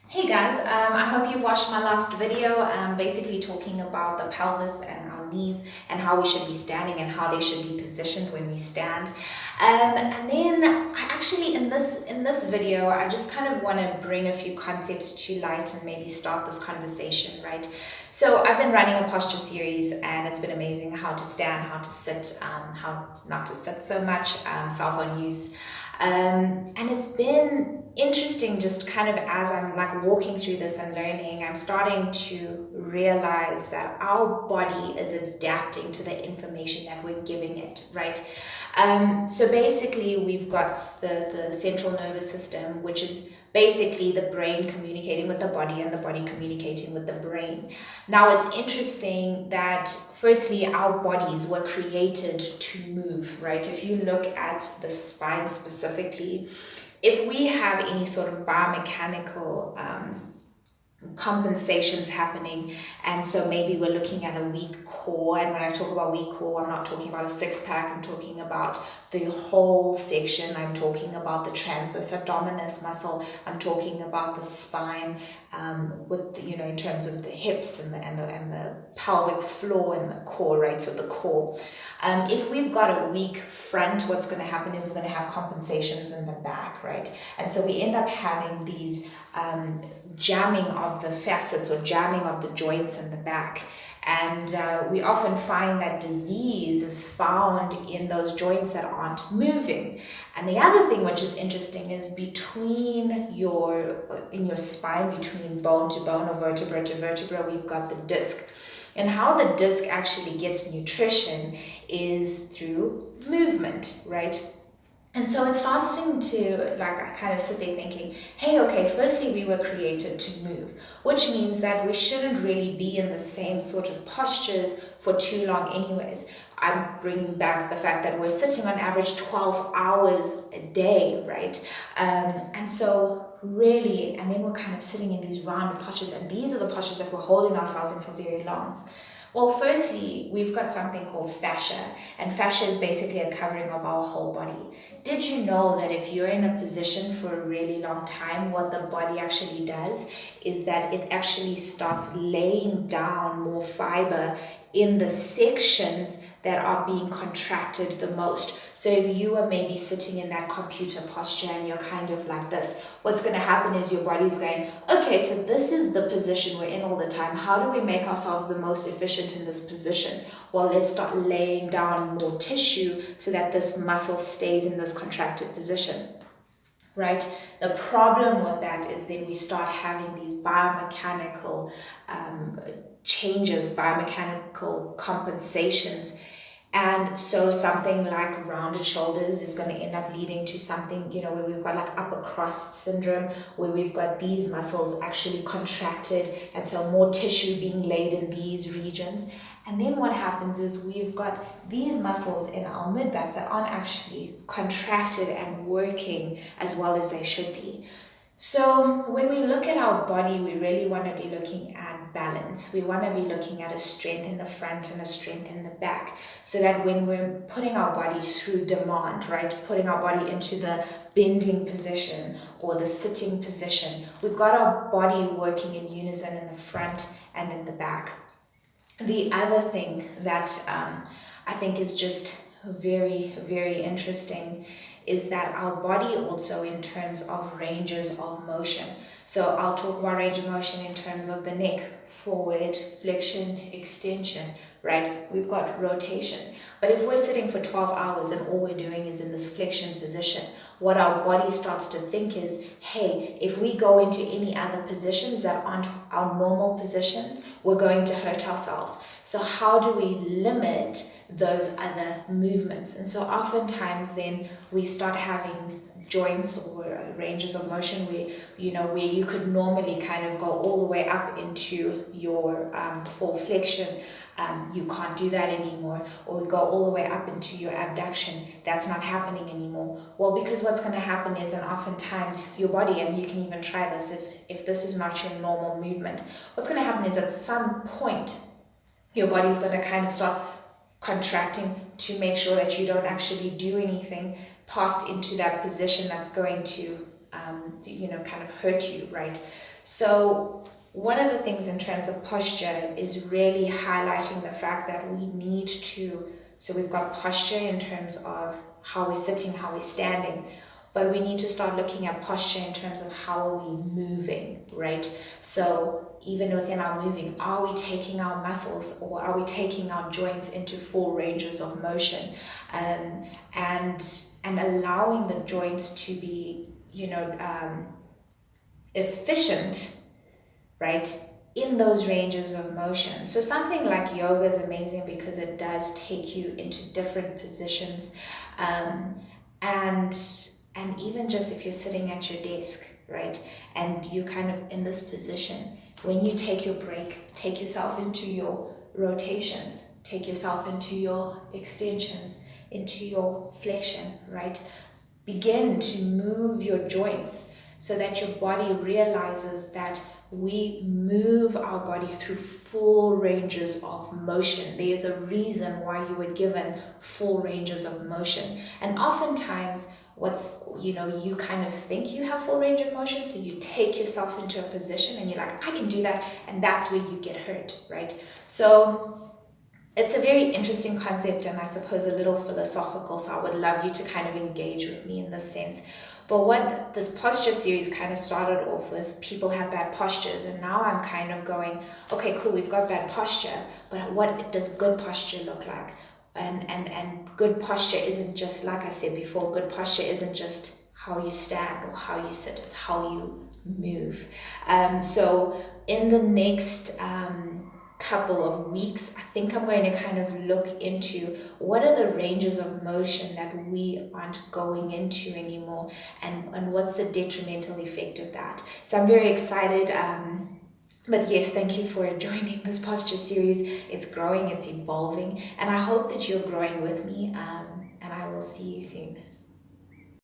Hey guys, I hope you watched my last video, basically talking about the pelvis and our knees and how we should be standing and how they should be positioned when we stand. And then I actually in this video, I just kind of want to bring a few concepts to light and maybe start this conversation, right? So I've been running a posture series and it's been amazing how to stand, how to sit, how not to sit so much, cell phone use. And it's been interesting just kind of as I'm like walking through this and learning, I'm starting to realize that our body is adapting to the information that we're giving it, right? So basically, we've got the central nervous system, which is basically the brain communicating with the body and the body communicating with the brain. Now, it's interesting that firstly, our bodies were created to move, right? If you look at the spine specifically, if we have any sort of biomechanical compensations happening, and so maybe we're looking at a weak core, and when I talk about weak core, I'm not talking about a six-pack, I'm talking about the whole section. I'm talking about the transverse abdominis muscle, I'm talking about the spine, with in terms of the hips and the pelvic floor and the core, right? So the core, if we've got a weak front, what's going to happen is we're going to have compensations in the back, right? And so we end up having these jamming of the facets or jamming of the joints in the back. And we often find that disease is found in those joints that aren't moving. And the other thing which is interesting is in your spine, between bone to bone or vertebra to vertebra, we've got the disc. And how the disc actually gets nutrition is through movement, right? And so it's starting to, like, I kind of sit there thinking, hey, okay, firstly, we were created to move, which means that we shouldn't really be in the same sort of postures for too long anyways. I'm bringing back the fact that we're sitting on average 12 hours a day, right? And so really, and then we're kind of sitting in these rounded postures, and these are the postures that we're holding ourselves in for very long. Well, firstly, we've got something called fascia, and fascia is basically a covering of our whole body. Did you know that if you're in a position for a really long time, what the body actually does is that it actually starts laying down more fiber in the sections that are being contracted the most? So if you are maybe sitting in that computer posture and you're kind of like this, what's going to happen is your body's going, okay, so this is the position we're in all the time. How do we make ourselves the most efficient in this position? Well, let's start laying down more tissue so that this muscle stays in this contracted position, right? The problem with that is then we start having these biomechanical changes, biomechanical compensations. And so something like rounded shoulders is going to end up leading to something, where we've got like upper crust syndrome, where we've got these muscles actually contracted, and so more tissue being laid in these regions. And then what happens is we've got these muscles in our mid-back that aren't actually contracted and working as well as they should be. So when we look at our body, we really want to be looking at balance. We want to be looking at a strength in the front and a strength in the back, so that when we're putting our body through demand, right, putting our body into the bending position or the sitting position, we've got our body working in unison in the front and in the back. The other thing that I think is just very, very interesting is that our body also, in terms of ranges of motion. So I'll talk about range of motion in terms of the neck, forward, flexion, extension, right? We've got rotation. But if we're sitting for 12 hours and all we're doing is in this flexion position, what our body starts to think is, hey, if we go into any other positions that aren't our normal positions, we're going to hurt ourselves. So how do we limit those other movements? And so oftentimes then we start having joints or ranges of motion where you could normally kind of go all the way up into your full flexion. You can't do that anymore. Or we go all the way up into your abduction. That's not happening anymore. Well, because what's going to happen is, and oftentimes your body, and you can even try this if this is not your normal movement, what's going to happen is at some point your body's going to kind of start contracting to make sure that you don't actually do anything past into that position that's going to kind of hurt you, right? So one of the things in terms of posture is really highlighting the fact that we need to, so we've got posture in terms of how we're sitting, how we're standing, but we need to start looking at posture in terms of how are we moving, right? So even within our moving, are we taking our muscles or are we taking our joints into full ranges of motion, and allowing the joints to be, efficient, right, in those ranges of motion. So something like yoga is amazing because it does take you into different positions, and even just if you're sitting at your desk, right, and you kind of in this position, when you take your break, take yourself into your rotations, take yourself into your extensions, into your flexion, right? Begin to move your joints so that your body realizes that we move our body through full ranges of motion. There's a reason why you were given full ranges of motion. And oftentimes, you kind of think you have full range of motion, so you take yourself into a position and you're like, I can do that, and that's where you get hurt, right? So it's a very interesting concept, and I suppose a little philosophical, so I would love you to kind of engage with me in this sense. But what this posture series kind of started off with, people have bad postures, and now I'm kind of going, okay, cool, we've got bad posture, but what does good posture look like? And good posture isn't just, like I said before, good posture isn't just how you stand or how you sit, it's how you move. So in the next couple of weeks, I think I'm going to kind of look into what are the ranges of motion that we aren't going into anymore, and what's the detrimental effect of that. So I'm very excited. But yes, thank you for joining this posture series. It's growing, it's evolving, and I hope that you're growing with me, and I will see you soon.